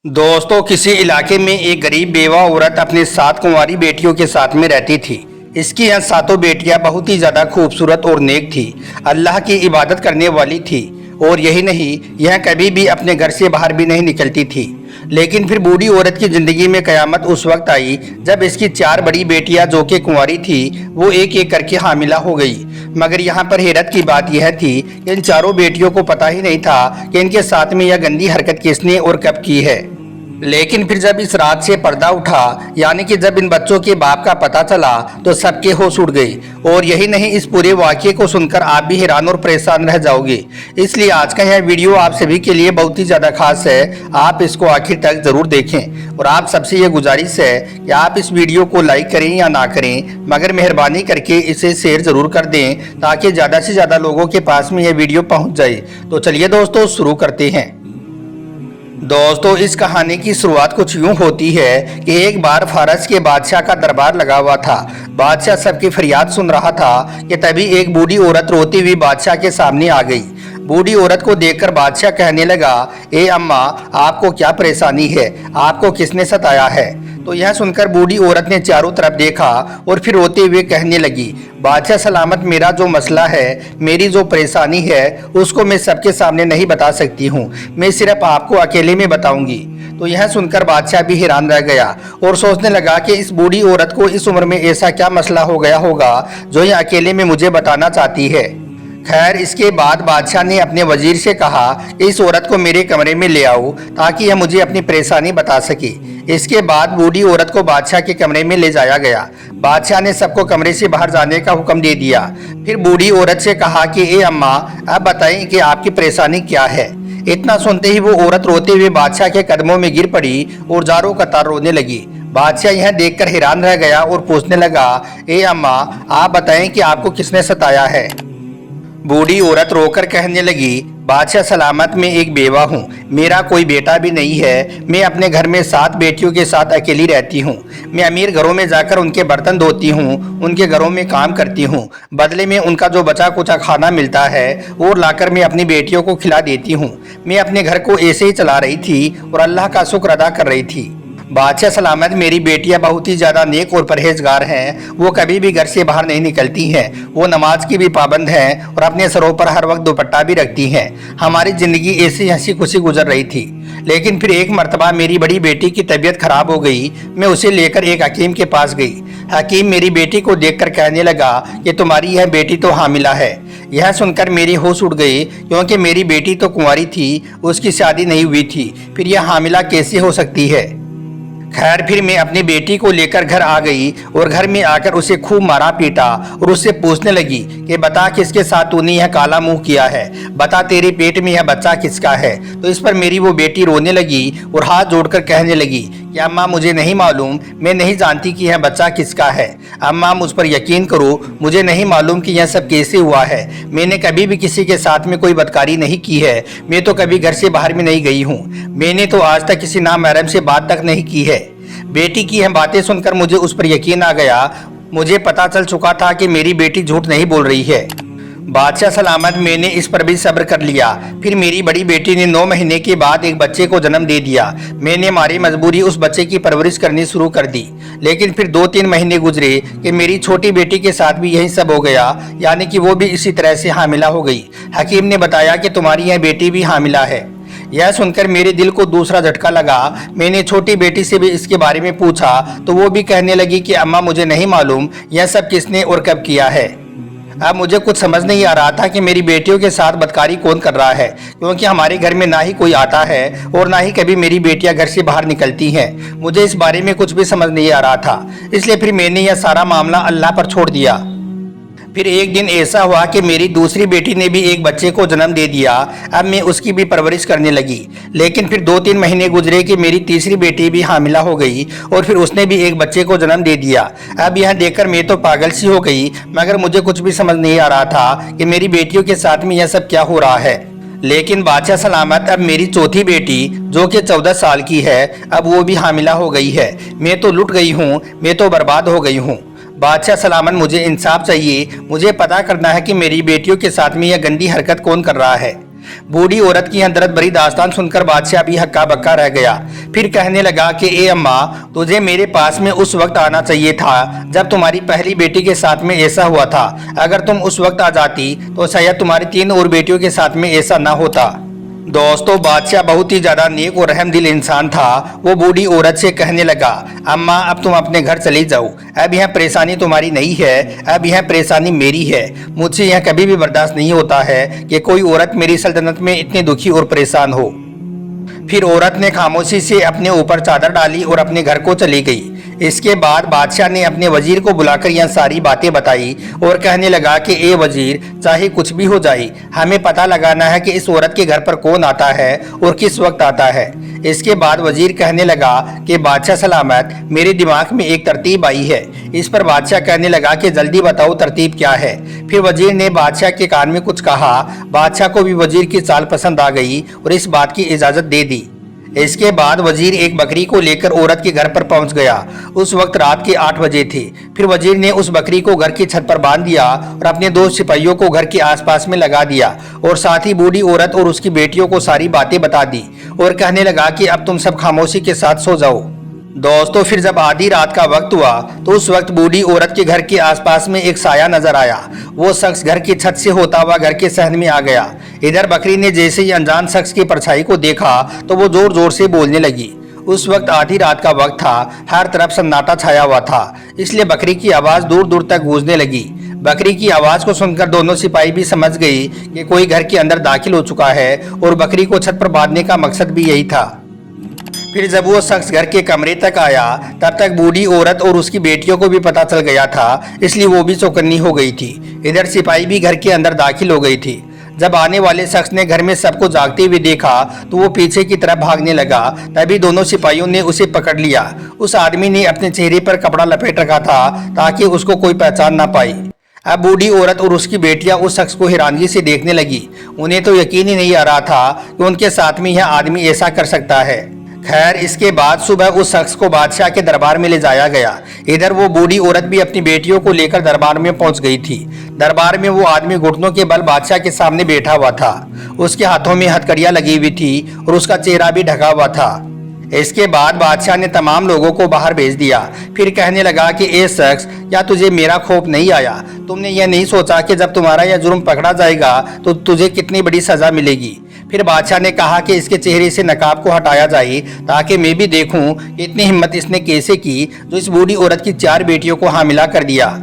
दोस्तों, किसी इलाके में एक गरीब बेवा औरत अपने 7 कुंवारी बेटियों के साथ में रहती थी। इसकी यह सातों बेटियां बहुत ही ज़्यादा खूबसूरत और नेक थी, अल्लाह की इबादत करने वाली थी। और यही नहीं, यह कभी भी अपने घर से बाहर भी नहीं निकलती थी। लेकिन फिर बूढ़ी औरत की ज़िंदगी में क़यामत उस वक्त आई जब इसकी 4 बड़ी बेटियां जो कि कुंवारी थी वो एक एक करके हामिला हो गई। मगर यहाँ पर हैरत की बात यह थी कि इन चारों बेटियों को पता ही नहीं था कि इनके साथ में यह गंदी हरकत किसने और कब की है। लेकिन फिर जब इस रात से पर्दा उठा, यानी कि जब इन बच्चों के बाप का पता चला, तो सबके होश उड़ गई। और यही नहीं, इस पूरे वाक़ये को सुनकर आप भी हैरान और परेशान रह जाओगे। इसलिए आज का यह वीडियो आप सभी के लिए बहुत ही ज़्यादा खास है। आप इसको आखिर तक ज़रूर देखें और आप सबसे ये गुजारिश है कि आप इस वीडियो को लाइक करें या ना करें, मगर मेहरबानी करके इसे शेयर ज़रूर कर दें ताकि ज़्यादा से ज़्यादा लोगों के पास में यह वीडियो पहुँच जाए। तो चलिए दोस्तों, शुरू करते हैं। दोस्तों, इस कहानी की शुरुआत कुछ यूं होती है कि एक बार फारस के बादशाह का दरबार लगा हुआ था। बादशाह सबकी फरियाद सुन रहा था कि तभी एक बूढ़ी औरत रोती हुई बादशाह के सामने आ गई। बूढ़ी औरत को देखकर बादशाह कहने लगा, ए अम्मा, आपको क्या परेशानी है? आपको किसने सताया है? तो यह सुनकर बूढ़ी औरत ने चारों तरफ देखा और फिर रोते हुए कहने लगी, बादशाह सलामत, मेरा जो मसला है, मेरी जो परेशानी है, उसको मैं सबके सामने नहीं बता सकती हूँ। मैं सिर्फ आपको अकेले में बताऊंगी। तो यह सुनकर बादशाह भी हैरान रह गया और सोचने लगा कि इस बूढ़ी औरत को इस उम्र में ऐसा क्या मसला हो गया होगा जो यह अकेले में मुझे बताना चाहती है। खैर, इसके बाद बादशाह ने अपने वजीर से कहा कि इस औरत को मेरे कमरे में ले आओ ताकि यह मुझे अपनी परेशानी बता सके। इसके बाद बूढ़ी औरत को बादशाह के कमरे में ले जाया गया। बादशाह ने सबको कमरे से बाहर जाने का हुक्म दे दिया। फिर बूढ़ी औरत से कहा कि ए अम्मा, आप बताएं कि आपकी परेशानी क्या है। इतना सुनते ही वो औरत रोते हुए बादशाह के कदमों में गिर पड़ी और जारों कतार रोने लगी। बादशाह यह देखकर हैरान रह गया और पूछने लगा, ए अम्मा, आप बताएं कि आपको किसने सताया है? बूढ़ी औरत रोकर कहने लगी, बादशाह सलामत, मैं एक बेवा हूँ, मेरा कोई बेटा भी नहीं है। मैं अपने घर में 7 बेटियों के साथ अकेली रहती हूँ। मैं अमीर घरों में जाकर उनके बर्तन धोती हूँ, उनके घरों में काम करती हूँ। बदले में उनका जो बचा कुचा खाना मिलता है और लाकर मैं अपनी बेटियों को खिला देती हूँ। मैं अपने घर को ऐसे ही चला रही थी और अल्लाह का शुक्र अदा कर रही थी। बादशाह सलामत, मेरी बेटियां बहुत ही ज़्यादा नेक और परहेजगार हैं। वो कभी भी घर से बाहर नहीं निकलती हैं। वो नमाज की भी पाबंद हैं और अपने सरों पर हर वक्त दुपट्टा भी रखती हैं। हमारी ज़िंदगी ऐसी हंसी खुशी गुजर रही थी। लेकिन फिर एक मर्तबा मेरी बड़ी बेटी की तबीयत खराब हो गई। मैं उसे लेकर एक हकीम के पास गई। हकीम मेरी बेटी को देखकर कहने लगा कि तुम्हारी यह बेटी तो हामिला है। यह सुनकर मेरी होश उड़ गई, क्योंकि मेरी बेटी तो कुंवारी थी, उसकी शादी नहीं हुई थी। फिर यह हामिला कैसे हो सकती है? खैर, फिर मैं अपनी बेटी को लेकर घर आ गई और घर में आकर उसे खूब मारा पीटा और उससे पूछने लगी कि बता, किसके साथ तूने यह काला मुंह किया है? बता, तेरे पेट में यह बच्चा किसका है? तो इस पर मेरी वो बेटी रोने लगी और हाथ जोड़कर कहने लगी कि अम्मा, मुझे नहीं मालूम, मैं नहीं जानती कि यह बच्चा किसका है। अम्मा, मुझ पर यकीन करो, मुझे नहीं मालूम कि यह सब कैसे हुआ है। मैंने कभी भी किसी के साथ में कोई बदकारी नहीं की है। मैं तो कभी घर से बाहर भी नहीं गई हूँ। मैंने तो आज तक किसी नामहरम से बात तक नहीं की है। बेटी की यह बातें सुनकर मुझे उस पर यकीन आ गया। मुझे पता चल चुका था कि मेरी बेटी झूठ नहीं बोल रही है। बादशाह सलामत, मैंने इस पर भी सब्र कर लिया। फिर मेरी बड़ी बेटी ने 9 महीने के बाद एक बच्चे को जन्म दे दिया। मैंने मारी मजबूरी उस बच्चे की परवरिश करनी शुरू कर दी। लेकिन फिर 2-3 महीने गुजरे कि मेरी छोटी बेटी के साथ भी यही सब हो गया, यानी कि वो भी इसी तरह से हामिला हो गई। हकीम ने बताया कि तुम्हारी यह बेटी भी हामिला है। यह सुनकर मेरे दिल को दूसरा झटका लगा। मैंने छोटी बेटी से भी इसके बारे में पूछा तो वो भी कहने लगी कि अम्मा, मुझे नहीं मालूम यह सब किसने और कब किया है। अब मुझे कुछ समझ नहीं आ रहा था कि मेरी बेटियों के साथ बदकारी कौन कर रहा है, क्योंकि हमारे घर में ना ही कोई आता है और ना ही कभी मेरी बेटियां घर से बाहर निकलती हैं। मुझे इस बारे में कुछ भी समझ नहीं आ रहा था। इसलिए फिर मैंने यह सारा मामला अल्लाह पर छोड़ दिया। फिर एक दिन ऐसा हुआ कि मेरी दूसरी बेटी ने भी एक बच्चे को जन्म दे दिया। अब मैं उसकी भी परवरिश करने लगी। लेकिन फिर 2-3 महीने गुजरे कि मेरी तीसरी बेटी भी हामिला हो गई और फिर उसने भी एक बच्चे को जन्म दे दिया। अब यह देखकर मैं तो पागल सी हो गई, मगर मुझे कुछ भी समझ नहीं आ रहा था कि मेरी बेटियों के साथ में यह सब क्या हो रहा है। लेकिन बादशाह सलामत, अब मेरी चौथी बेटी जो कि 14 साल की है, अब वो भी हामिला हो गई है। मैं तो लुट गई हूँ, मैं तो बर्बाद हो गई हूँ। बादशाह सलामत, मुझे इंसाफ चाहिए। मुझे पता करना है कि मेरी बेटियों के साथ में यह गंदी हरकत कौन कर रहा है। बूढ़ी औरत की यह दर्द भरी दास्तान सुनकर बादशाह भी हक्का बक्का रह गया। फिर कहने लगा कि ए अम्मा, तुझे मेरे पास में उस वक्त आना चाहिए था जब तुम्हारी पहली बेटी के साथ में ऐसा हुआ था। अगर तुम उस वक्त आ जाती तो शायद तुम्हारी 3 और बेटियों के साथ में ऐसा ना होता। दोस्तों, बादशाह बहुत ही ज्यादा नेक और रहमदिल इंसान था। वो बूढ़ी औरत से कहने लगा, अम्मा अब तुम अपने घर चली जाओ। अब यह परेशानी तुम्हारी नहीं है, अब यह परेशानी मेरी है। मुझसे यह कभी भी बर्दाश्त नहीं होता है कि कोई औरत मेरी सल्तनत में इतनी दुखी और परेशान हो। फिर औरत ने खामोशी से अपने ऊपर चादर डाली और अपने घर को चली गई। इसके बाद बादशाह ने अपने वजीर को बुलाकर यह सारी बातें बताई और कहने लगा कि ए वजीर, चाहे कुछ भी हो जाए, हमें पता लगाना है कि इस औरत के घर पर कौन आता है और किस वक्त आता है। इसके बाद वजीर कहने लगा कि बादशाह सलामत, मेरे दिमाग में एक तरतीब आई है। इस पर बादशाह कहने लगा कि जल्दी बताओ तरतीब क्या है। फिर वजीर ने बादशाह के कान में कुछ कहा। बादशाह को भी वजीर की चाल पसंद आ गई और इस बात की इजाजत दे दी। इसके बाद वजीर एक बकरी को लेकर औरत के घर पर पहुंच गया। उस वक्त रात के 8 बजे थे। फिर वजीर ने उस बकरी को घर की छत पर बांध दिया और अपने 2 सिपाहियों को घर के आसपास में लगा दिया और साथ ही बूढ़ी औरत और उसकी बेटियों को सारी बातें बता दी और कहने लगा कि अब तुम सब खामोशी के साथ सो जाओ। दोस्तों, फिर जब आधी रात का वक्त हुआ तो उस वक्त बूढ़ी औरत के घर के आसपास में एक साया नजर आया। वो शख्स घर की छत से होता हुआ घर के सहन में आ गया। इधर बकरी ने जैसे ही अनजान शख्स की परछाई को देखा तो वो जोर जोर से बोलने लगी। उस वक्त आधी रात का वक्त था, हर तरफ सन्नाटा छाया हुआ था, इसलिए बकरी की आवाज दूर दूर तक गूंजने लगी। बकरी की आवाज को सुनकर दोनों सिपाही भी समझ गई कि कोई घर के अंदर दाखिल हो चुका है और बकरी को छत पर बांधने का मकसद भी यही था। फिर जब वो शख्स घर के कमरे तक आया तब तक बूढ़ी औरत और उसकी बेटियों को भी पता चल गया था, इसलिए वो भी चौकन्नी हो गई थी। इधर सिपाही भी घर के अंदर दाखिल हो गई थी। जब आने वाले शख्स ने घर में सबको जागते हुए देखा तो वो पीछे की तरफ भागने लगा। तभी दोनों सिपाहियों ने उसे पकड़ लिया। उस आदमी ने अपने चेहरे पर कपड़ा लपेट रखा था ताकि उसको कोई पहचान ना पाए। अब बूढ़ी औरत और उसकी बेटियां उस शख्स को हैरानगी से देखने लगी। उन्हें तो यकीन ही नहीं आ रहा था कि उनके साथ में यह आदमी ऐसा कर सकता है। खैर, इसके बाद सुबह उस शख्स को बादशाह के दरबार में ले जाया गया। इधर वो बूढ़ी औरत भी अपनी बेटियों को लेकर दरबार में पहुंच गई थी। दरबार में वो आदमी घुटनों के बल बादशाह के सामने बैठा हुआ था। उसके हाथों में हथकड़ियां लगी हुई थी और उसका चेहरा भी ढका हुआ था। इसके बाद बादशाह ने तमाम लोगों को बाहर भेज दिया। फिर कहने लगा कि ए शख्स, क्या तुझे मेरा खौफ नहीं आया? तुमने यह नहीं सोचा कि जब तुम्हारा यह जुर्म पकड़ा जाएगा तो तुझे कितनी बड़ी सजा मिलेगी? फिर बादशाह ने कहा कि इसके चेहरे से नकाब को हटाया जाए ताकि मैं भी देखूं कि इतनी हिम्मत इसने कैसे की जो इस बूढ़ी औरत की 4 बेटियों को हामिला कर दिया।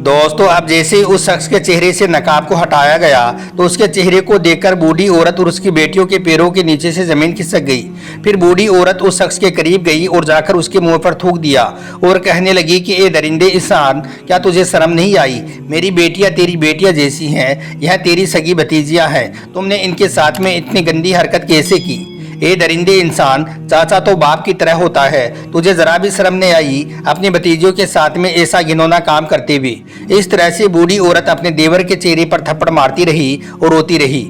दोस्तों, अब जैसे ही उस शख्स के चेहरे से नकाब को हटाया गया तो उसके चेहरे को देखकर बूढ़ी औरत और उसकी बेटियों के पैरों के नीचे से जमीन खिसक गई। फिर बूढ़ी औरत उस शख्स के करीब गई और जाकर उसके मुंह पर थूक दिया और कहने लगी कि ए दरिंदे इंसान, क्या तुझे शर्म नहीं आई? मेरी बेटियां तेरी बेटियां जैसी हैं, यह तेरी सगी भतीजियां हैं। तुमने इनके साथ में इतनी गंदी हरकत कैसे की? ए दरिंदे इंसान, चाचा तो बाप की तरह होता है। तुझे जरा भी शर्म नहीं आई अपने भतीजों के साथ में ऐसा घिनौना काम करते हुए? इस तरह से बूढ़ी औरत अपने देवर के चेहरे पर थप्पड़ मारती रही और रोती रही।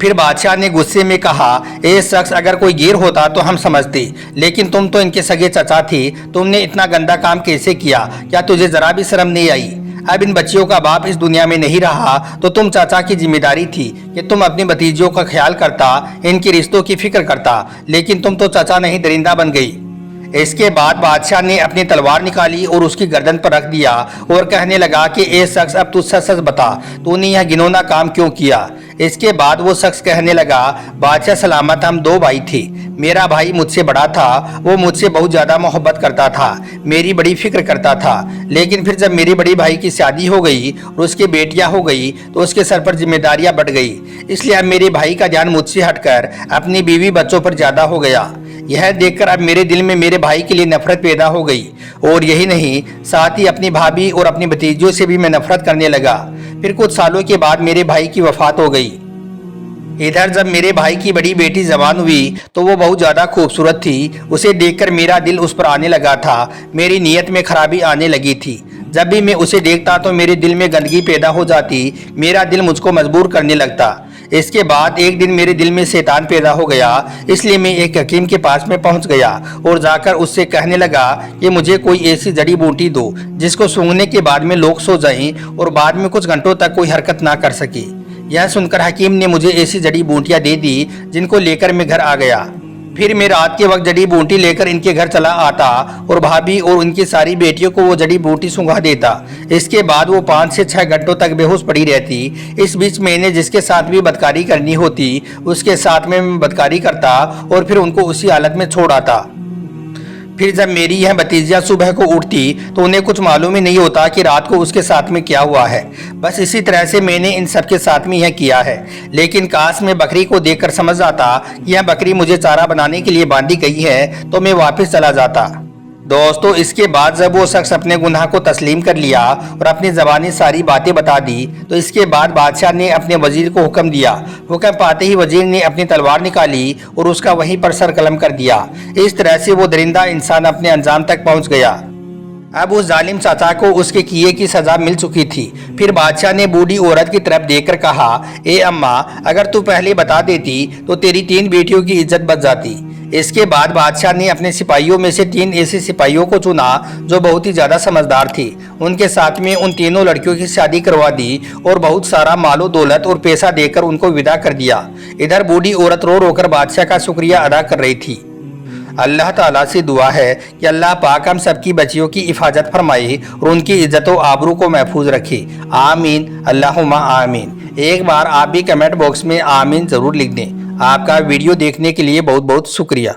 फिर बादशाह ने गुस्से में कहा, ए शख्स, अगर कोई गिर होता तो हम समझते, लेकिन तुम तो इनके सगे चचा थे। तुमने इतना गंदा काम कैसे किया? क्या तुझे जरा भी शर्म नहीं आई? अब इन बच्चियों का बाप इस दुनिया में नहीं रहा तो तुम चाचा की जिम्मेदारी थी कि तुम अपनी भतीजियों का ख्याल करता, इनके रिश्तों की फिक्र करता, लेकिन तुम तो चाचा नहीं दरिंदा बन गई। इसके बाद बादशाह ने अपनी तलवार निकाली और उसकी गर्दन पर रख दिया और कहने लगा कि ए शख्स, अब तू सच सच बता, तूने यह घिनौना काम क्यों किया? इसके बाद वो शख्स कहने लगा, बादशाह सलामत, हम 2 भाई थे। मेरा भाई मुझसे बड़ा था, वो मुझसे बहुत ज़्यादा मोहब्बत करता था, मेरी बड़ी फिक्र करता था। लेकिन फिर जब मेरे बड़ी भाई की शादी हो गई और उसकी बेटियां हो गई तो उसके सर पर जिम्मेदारियां बढ़ गई। इसलिए अब मेरे भाई का ध्यान मुझसे हटकर अपनी बीवी बच्चों पर ज़्यादा हो गया। यह देखकर अब मेरे दिल में मेरे भाई के लिए नफरत पैदा हो गई और यही नहीं, साथ ही अपनी भाभी और अपनी भतीजियों से भी मैं नफरत करने लगा। फिर कुछ सालों के बाद मेरे भाई की वफात हो गई। इधर जब मेरे भाई की बड़ी बेटी जवान हुई तो वो बहुत ज़्यादा खूबसूरत थी। उसे देखकर मेरा दिल उस पर आने लगा था। मेरी नीयत में खराबी आने लगी थी। जब भी मैं उसे देखता तो मेरे दिल में गंदगी पैदा हो जाती। मेरा दिल मुझको मजबूर करने लगता। इसके बाद एक दिन मेरे दिल में शैतान पैदा हो गया। इसलिए मैं एक हकीम के पास में पहुंच गया और जाकर उससे कहने लगा कि मुझे कोई ऐसी जड़ी बूटी दो जिसको सूंघने के बाद में लोग सो जाएं और बाद में कुछ घंटों तक कोई हरकत ना कर सके। यह सुनकर हकीम ने मुझे ऐसी जड़ी बूटियां दे दी जिनको लेकर मैं घर आ गया। फिर मैं रात के वक्त जड़ी बूटी लेकर इनके घर चला आता और भाभी और उनकी सारी बेटियों को वो जड़ी बूटी सुंघा देता। इसके बाद वो 5 से 6 घंटों तक बेहोश पड़ी रहती। इस बीच मैंने जिसके साथ भी बदकारी करनी होती उसके साथ में मैं बदकारी करता और फिर उनको उसी हालत में छोड़ आता। फिर जब मेरी यह भतीजियां सुबह को उठती तो उन्हें कुछ मालूम ही नहीं होता कि रात को उसके साथ में क्या हुआ है। बस इसी तरह से मैंने इन सबके साथ में यह किया है। लेकिन काश मैं बकरी को देखकर समझ आता कि यह बकरी मुझे चारा बनाने के लिए बांधी गई है तो मैं वापस चला जाता। दोस्तों, इसके बाद जब वो शख्स अपने गुनाह को तस्लीम कर लिया और अपनी ज़बानी सारी बातें बता दी तो इसके बाद बादशाह ने अपने वजीर को हुक्म दिया। हुक्म पाते ही वजीर ने अपनी तलवार निकाली और उसका वहीं पर सर कलम कर दिया। इस तरह से वो दरिंदा इंसान अपने अंजाम तक पहुंच गया। अब उस जालिम चाचा को उसके किए की सजा मिल चुकी थी। फिर बादशाह ने बूढ़ी औरत की तरफ देखकर कहा, ए अम्मा, अगर तू पहले बता देती तो तेरी 3 बेटियों की इज्जत बच जाती। इसके बाद बादशाह ने अपने सिपाहियों में से 3 ऐसे सिपाहियों को चुना जो बहुत ही ज्यादा समझदार थे। उनके साथ में उन तीनों लड़कियों की शादी करवा दी और बहुत सारा मालो दौलत और पैसा देकर उनको विदा कर दिया। इधर बूढ़ी औरत रो रोकर बादशाह का शुक्रिया अदा कर रही थी। अल्लाह ताला से दुआ है कि अल्लाह पाक हम सबकी बच्चियों की हिफाजत फरमाए और उनकी इज्जत व आबरू को महफूज रखे। आमीन, अल्लाहुम्मा आमीन। एक बार आप भी कमेंट बॉक्स में आमीन ज़रूर लिख दें। आपका वीडियो देखने के लिए बहुत बहुत शुक्रिया।